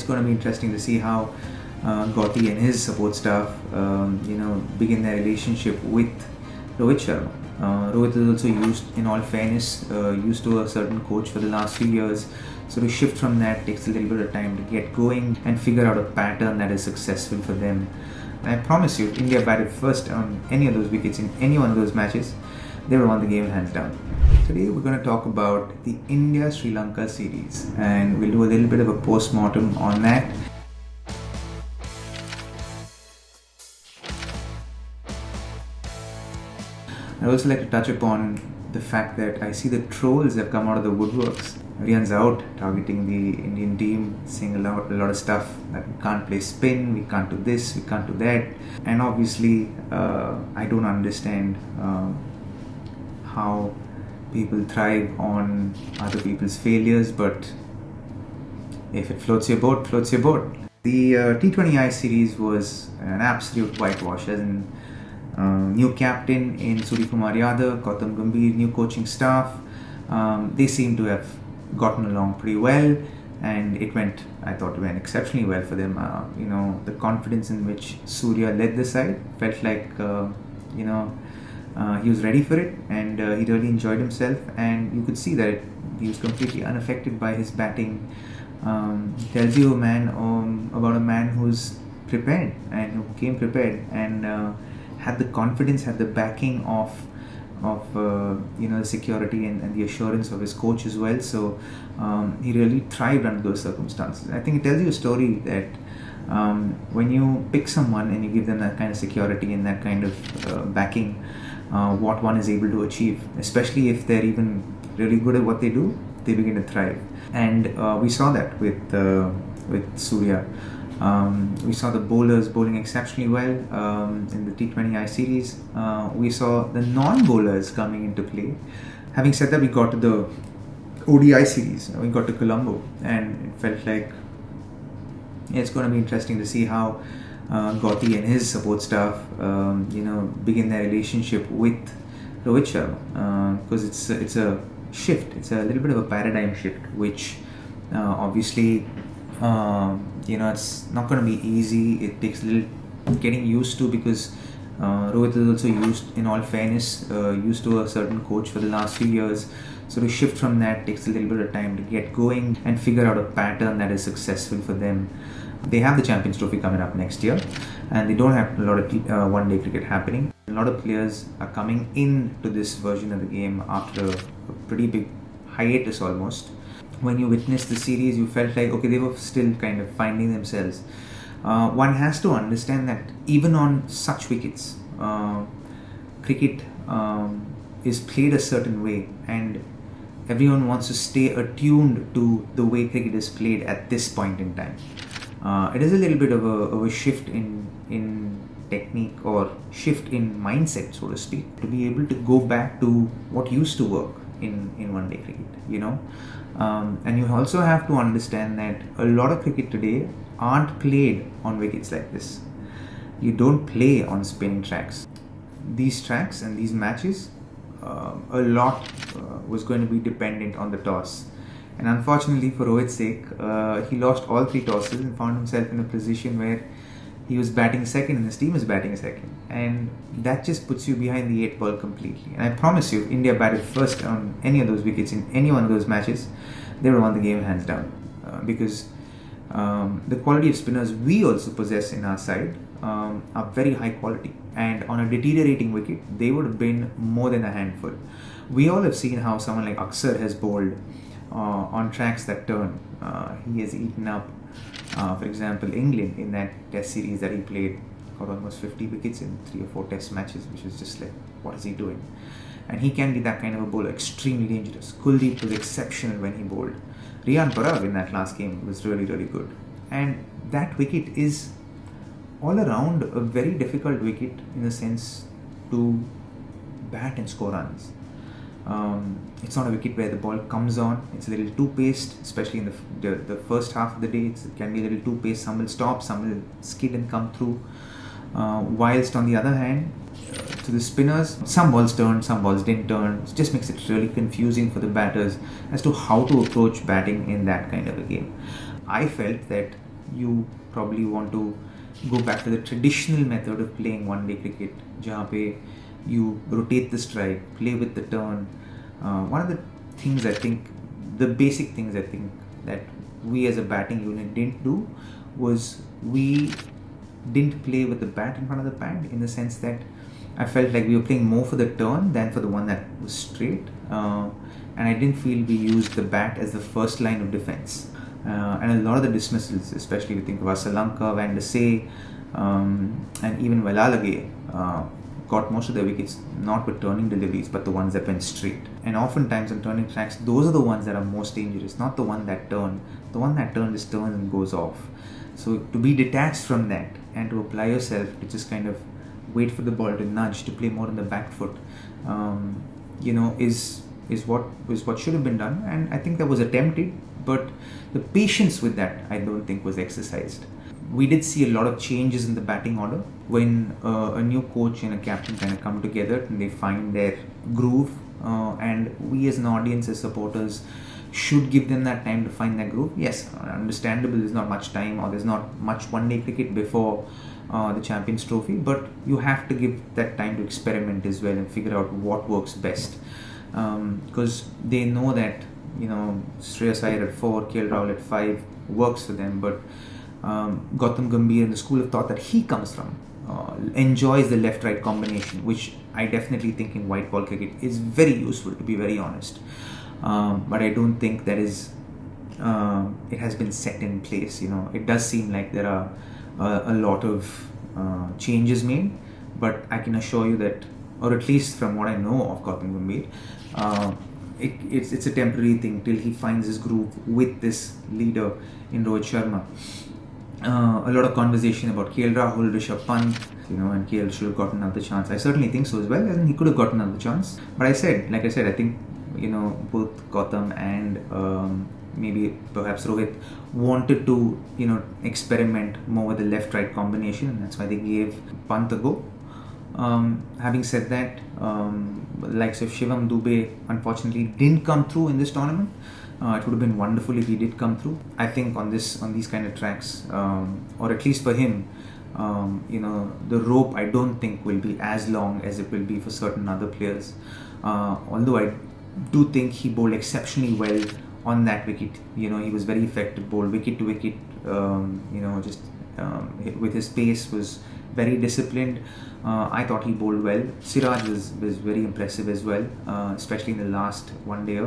it's going to be interesting to see how Gotti and his support staff, begin their relationship with Rohit Sharma. Rohit is also used, in all fairness, used to a certain coach for the last few years. So to shift from that takes a little bit of time to get going and figure out a pattern that is successful for them. And I promise you, if India batted first on any of those wickets in any one of those matches, they would have won the game hands down. Today we're going to talk about the India-Sri Lanka series, and we'll do a little bit of a post-mortem on that. I'd also like to touch upon the fact that I see the trolls have come out of the woodworks. Everyone's out targeting the Indian team, saying a lot of stuff that we can't play spin, we can't do this, we can't do that. And obviously, I don't understand how people thrive on other people's failures, but if it floats your boat, floats your boat. The T20I series was an absolute whitewash, as in new captain in Suryakumar Yadav, Gautam Gambhir, new coaching staff. They seem to have gotten along pretty well, and I thought it went exceptionally well for them. The confidence in which Surya led the side felt like, he was ready for it, and he really enjoyed himself, and you could see that he was completely unaffected by his batting. Tells you about a man who's prepared and who came prepared and had the confidence, had the backing of the security and the assurance of his coach as well. So he really thrived under those circumstances. I think it tells you a story that when you pick someone and you give them that kind of security and that kind of backing, what one is able to achieve, especially if they're even really good at what they do, they begin to thrive. And we saw that with Surya. We saw the bowlers bowling exceptionally well in the T20I series. We saw the non-bowlers coming into play. Having said that, we got to the ODI series. We got to Colombo, and it felt like it's going to be interesting to see how Gotti and his support staff, begin their relationship with Rohit Sharma, because it's a shift. It's a little bit of a paradigm shift, which obviously. It's not going to be easy. It takes a little getting used to, because Rohit is also used, in all fairness, used to a certain coach for the last few years. So to shift from that takes a little bit of time to get going and figure out a pattern that is successful for them. They have the Champions Trophy coming up next year, and they don't have a lot of one-day cricket happening. A lot of players are coming into this version of the game after a pretty big hiatus almost. When you witnessed the series, you felt like, okay, they were still kind of finding themselves. One has to understand that even on such wickets, cricket is played a certain way, and everyone wants to stay attuned to the way cricket is played at this point in time. It is a little bit of a shift in technique, or shift in mindset, so to speak, to be able to go back to what used to work in one-day cricket, and you also have to understand that a lot of cricket today aren't played on wickets like this. You don't play on spinning tracks. These tracks and these matches, a lot was going to be dependent on the toss. And unfortunately for Rohit's sake, he lost all three tosses and found himself in a position where he was batting second and his team was batting second. And that just puts you behind the 8 ball completely. And I promise you, if India batted first on any of those wickets in any one of those matches, they would have won the game hands down. Because the quality of spinners we also possess in our side are very high quality. And on a deteriorating wicket, they would have been more than a handful. We all have seen how someone like Akshar has bowled on tracks that turn. He has eaten up, for example, England in that test series that he played, got almost 50 wickets in 3 or 4 test matches, which was just like, what is he doing? And he can be that kind of a bowler, extremely dangerous. Kuldeep was exceptional when he bowled. Riyan Parag in that last game was really, really good. And that wicket is all around a very difficult wicket in the sense to bat and score runs. It's not a wicket where the ball comes on. It's a little too paced, especially in the first half of the day. It can be a little too paced. Some will stop, some will skid and come through. Whilst on the other hand, to the spinners, some balls turned, some balls didn't turn. It just makes it really confusing for the batters as to how to approach batting in that kind of a game. I felt that you probably want to go back to the traditional method of playing one-day cricket, जहाँ पे you rotate the strike, play with the turn. One of the things I think, the basic things I think that we as a batting unit didn't do was we didn't play with the bat in front of the pad, in the sense that I felt like we were playing more for the turn than for the one that was straight. And I didn't feel we used the bat as the first line of defense. And a lot of the dismissals, especially we think of Sri Lanka, Van de Sey, and even Velalage, got most of their wickets not with turning deliveries but the ones that went straight. And oftentimes on turning tracks, those are the ones that are most dangerous, not the one that turn. The one that turn just turns and goes off. So to be detached from that and to apply yourself to just kind of wait for the ball to nudge, to play more on the back foot, is what should have been done. And I think that was attempted, but the patience with that I don't think was exercised. We did see a lot of changes in the batting order when a new coach and a captain kind of come together and they find their groove, and we as an audience, as supporters, should give them that time to find their groove. Yes, understandable, there's not much time or there's not much one-day cricket before the Champions Trophy, but you have to give that time to experiment as well and figure out what works best, because they know that Shreyas Iyer at 4, KL Rahul at 5 works for them, but Gautam Gambhir and the school of thought that he comes from enjoys the left-right combination, which I definitely think in white ball cricket is very useful, to be very honest. But I don't think that is it has been set in place. It does seem like there are a lot of changes made, but I can assure you that, or at least from what I know of Gautam Gambhir, it's a temporary thing till he finds his groove with this leader in Rohit Sharma. A lot of conversation about KL Rahul, Rishabh Pant, and KL should have gotten another chance. I certainly think so as well, and he could have gotten another chance. But I think both Gautam and maybe perhaps Rohit wanted to experiment more with the left-right combination, and that's why they gave Pant a go. Having said that, likes of Shivam Dube unfortunately didn't come through in this tournament. It would have been wonderful if he did come through. I think on these kind of tracks, or at least for him, the rope I don't think will be as long as it will be for certain other players. Although I do think he bowled exceptionally well on that wicket. He was very effective, bowled wicket to wicket. With his pace, was very disciplined. I thought he bowled well. Siraj was very impressive as well, especially in the last one day.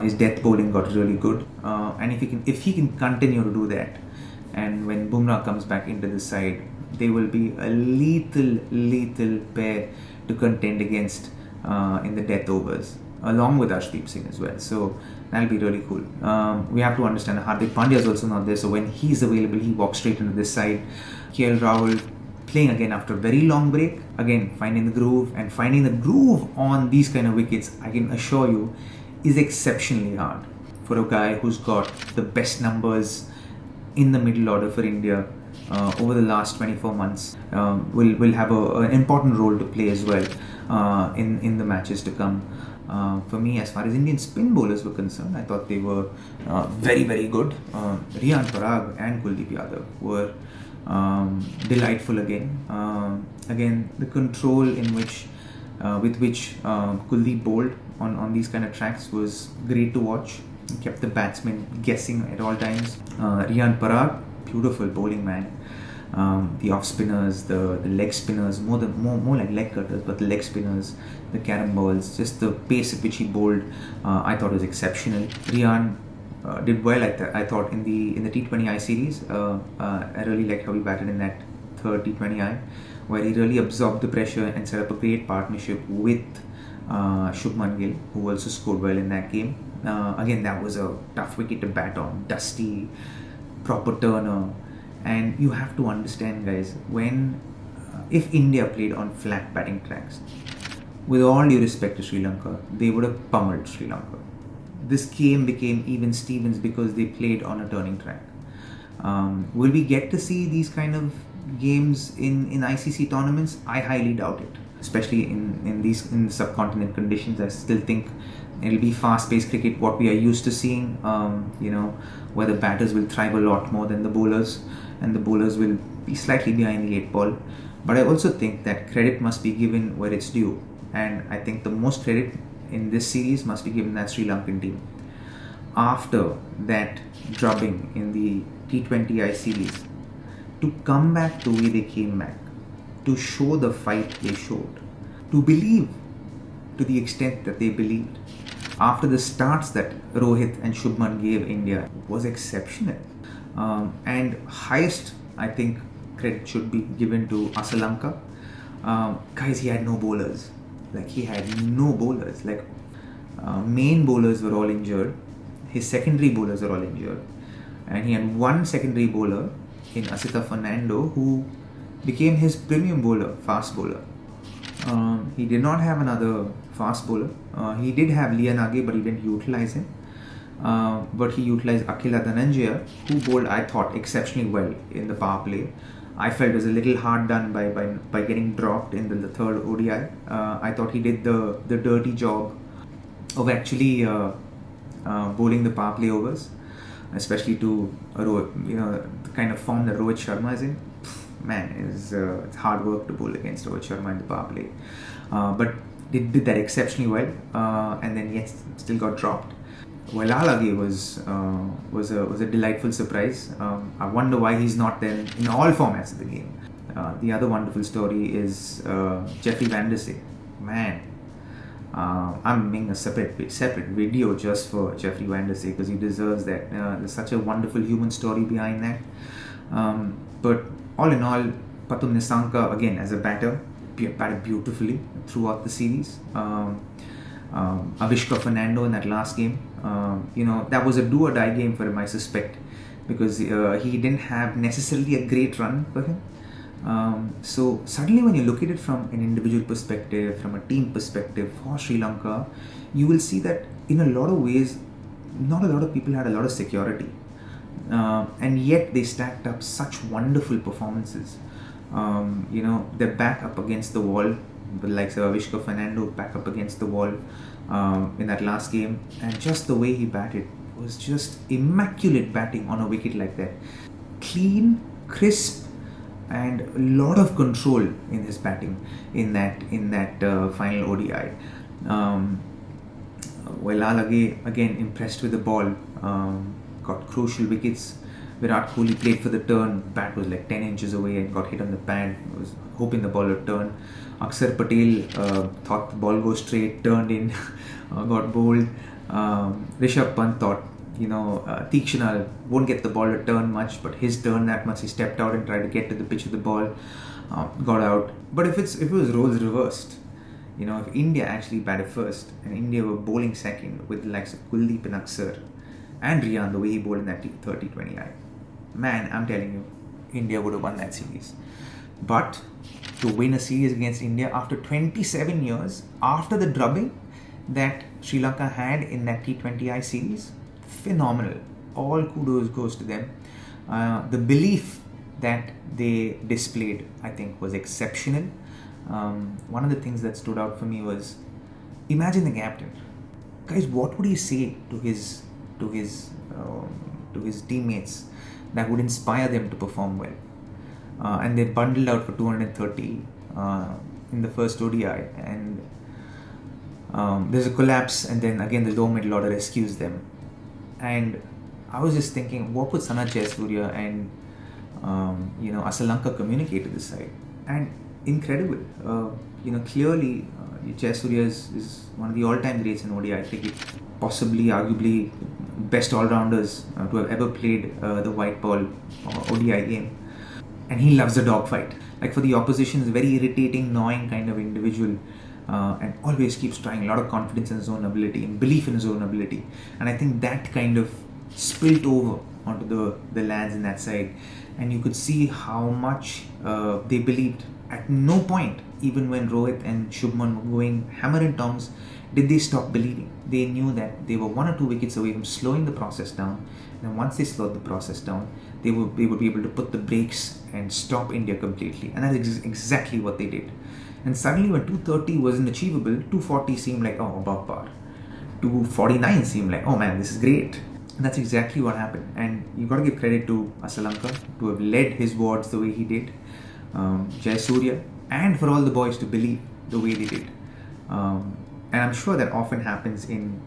His death bowling got really good, and if he can continue to do that, and when Bumrah comes back into the side, they will be a lethal pair to contend against in the death overs, along with Arshdeep Singh as well. So that'll be really cool. We have to understand Hardik Pandya is also not there, so when he's available, he walks straight into this side. KL Rahul playing again after a very long break, again finding the groove on these kind of wickets, I can assure you, is exceptionally hard for a guy who's got the best numbers in the middle order for India over the last 24 months. Will have an important role to play as well in the matches to come. For me, as far as Indian spin bowlers were concerned, I thought they were very, very good. Riyan Parag and Kuldeep Yadav were delightful again. Again, the control with which Kuldeep bowled on these kind of tracks was great to watch. He kept the batsmen guessing at all times. Riyan Parag, beautiful bowling man. The off spinners, the leg spinners, more like leg cutters, but the leg spinners, the carom balls, just the pace at which he bowled, I thought was exceptional. Riyan did well. I thought in the T20I series. I really liked how he batted in that third T20I, where he really absorbed the pressure and set up a great partnership with Shubman Gill, who also scored well in that game. Again, that was a tough wicket to bat on, dusty, proper turner. And you have to understand, guys, if India played on flat batting tracks, with all due respect to Sri Lanka, they would have pummeled Sri Lanka. This game became even Stevens because they played on a turning track. Will we get to see these kind of games in ICC tournaments? I highly doubt it, especially in subcontinent conditions. I still think It'll be fast-paced cricket, what we are used to seeing, where the batters will thrive a lot more than the bowlers, and the bowlers will be slightly behind the eight ball. But I also think that credit must be given where it's due, and I think the most credit in this series must be given that Sri Lankan team. After that drubbing in the T20I series, to come back the way they came back, to show the fight they showed, to believe to the extent that they believed, after the starts that Rohit and Shubman gave India, was exceptional. And highest, I think, credit should be given to Sri Lanka. Guys, he had no bowlers. Main bowlers were all injured. His secondary bowlers are all injured. And he had one secondary bowler in Asita Fernando who became his premium bowler, fast bowler. He did not have another fast bowler. He did have Lianage, but he didn't utilize him. But he utilized Akila Dhananjaya, who bowled, I thought, exceptionally well in the power play. I felt it was a little hard done by getting dropped in the third ODI. I thought he did the dirty job of actually bowling the power play overs, especially to the kind of form that Rohit Sharma is in. Man, it's hard work to bowl against Rohit Sharma in the power play. But they did that exceptionally well, and then yet still got dropped. Walalage was a delightful surprise. I wonder why he's not there in all formats of the game. The other wonderful story is Jeffrey Van Der Sey. Man, I'm making a separate video just for Jeffrey Van Der Sey because he deserves that. There's such a wonderful human story behind that. But all in all, Pathum Nissanka, again, as a batter, batted beautifully throughout the series. Avishka Fernando in that last game, that was a do or die game for him, I suspect, because he didn't have necessarily a great run for him. So suddenly when you look at it from an individual perspective, from a team perspective for Sri Lanka, you will see that in a lot of ways, not a lot of people had a lot of security. And yet they stacked up such wonderful performances. They're back up against the wall, the likes of Avishka Fernando back up against the wall in that last game, and just the way he batted was just immaculate batting on a wicket like that. Clean, crisp, and a lot of control in his batting in that final ODI. Walalage again impressed with the ball. Got crucial wickets. Virat Kohli played for the turn. Bat was like 10 inches away and got hit on the pad. Was hoping the ball would turn. Akshar Patel thought the ball goes straight, turned in, got bowled. Rishabh Pant thought, Tikshana won't get the ball to turn much, but his turn that much. He stepped out and tried to get to the pitch of the ball, got out. But if it was roles reversed, if India actually batted first and India were bowling second with the likes of Kuldeep and Akshar, and Rian, the way he bowled in that T20I, man, I'm telling you, India would have won that series. But to win a series against India after 27 years, after the drubbing that Sri Lanka had in that T20I series, phenomenal. All kudos goes to them. The belief that they displayed, I think, was exceptional. One of the things that stood out for me was, imagine the captain. Guys, what would he say to his teammates that would inspire them to perform well? And they bundled out for 230 in the first ODI, and there's a collapse, and then again the low middle order rescues them. And I was just thinking, what would Sana Jayasuriya and Sri Lanka communicate to this side? And incredible. Clearly Jayasuriya is one of the all-time greats in ODI cricket, possibly, arguably, best all-rounders to have ever played the white ball ODI game. And he loves the dogfight. Like, for the opposition, is a very irritating, gnawing kind of individual, and always keeps trying. A lot of confidence in his own ability and belief in his own ability. And I think that kind of spilt over onto the lads in that side. And you could see how much they believed. At no point, even when Rohit and Shubman were going hammer and tongs, did they stop believing. They knew that they were 1 or 2 wickets away from slowing the process down. And once they slowed the process down, they would be able to put the brakes and stop India completely. And that's exactly what they did. And suddenly when 230 wasn't achievable, 240 seemed like, above par. to 49 seemed like, oh man, this is great. And that's exactly what happened. And you got to give credit to Sri Lanka to have led his wards the way he did, Jai Surya, and for all the boys to believe the way they did. And I'm sure that often happens in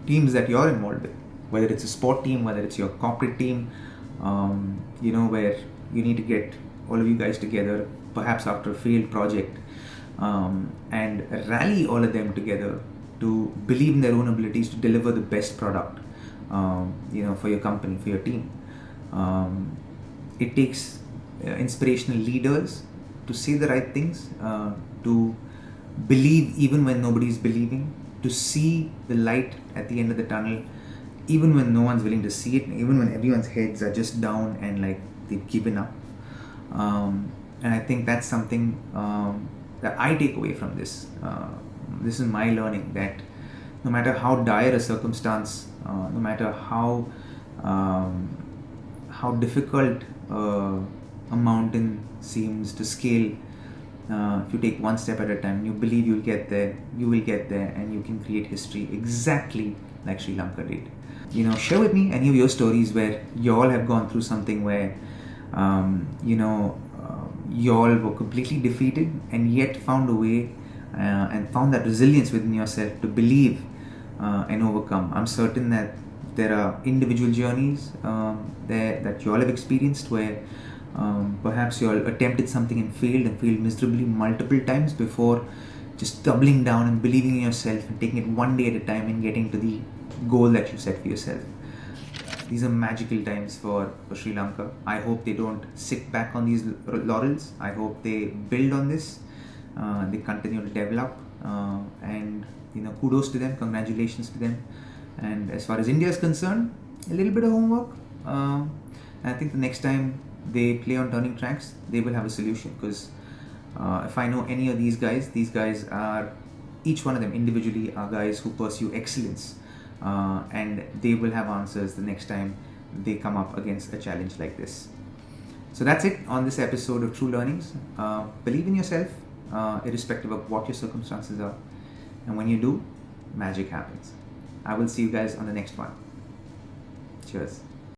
teams that you're involved with, whether it's a sport team, whether it's your corporate team, where you need to get all of you guys together, perhaps after a failed project, and rally all of them together to believe in their own abilities to deliver the best product, for your company, for your team. It takes inspirational leaders to say the right things, to believe even when nobody's believing, to see the light at the end of the tunnel even when no one's willing to see it, even when everyone's heads are just down and like they've given up. And I think that's something that I take away from this. This is my learning, that no matter how dire a circumstance, no matter how difficult a mountain seems to scale, if you take one step at a time, you believe you'll get there, you will get there, and you can create history exactly like Sri Lanka did. Share with me any of your stories where you all have gone through something where you all were completely defeated and yet found a way and found that resilience within yourself to believe and overcome. I'm certain that there are individual journeys there that you all have experienced where perhaps you all attempted something and failed miserably multiple times before just doubling down and believing in yourself and taking it one day at a time and getting to the goal that you set for yourself. These are magical times for Sri Lanka. I hope they don't sit back on these laurels. I hope they build on this. They continue to develop, and kudos to them, congratulations to them. And as far as India is concerned, a little bit of homework. I think the next time they play on turning tracks, they will have a solution, because if I know any of these guys are, each one of them individually are guys who pursue excellence, and they will have answers the next time they come up against a challenge like this. So that's it on this episode of True Learnings. Believe in yourself, irrespective of what your circumstances are, and when you do, magic happens. I will see you guys on the next one. Cheers.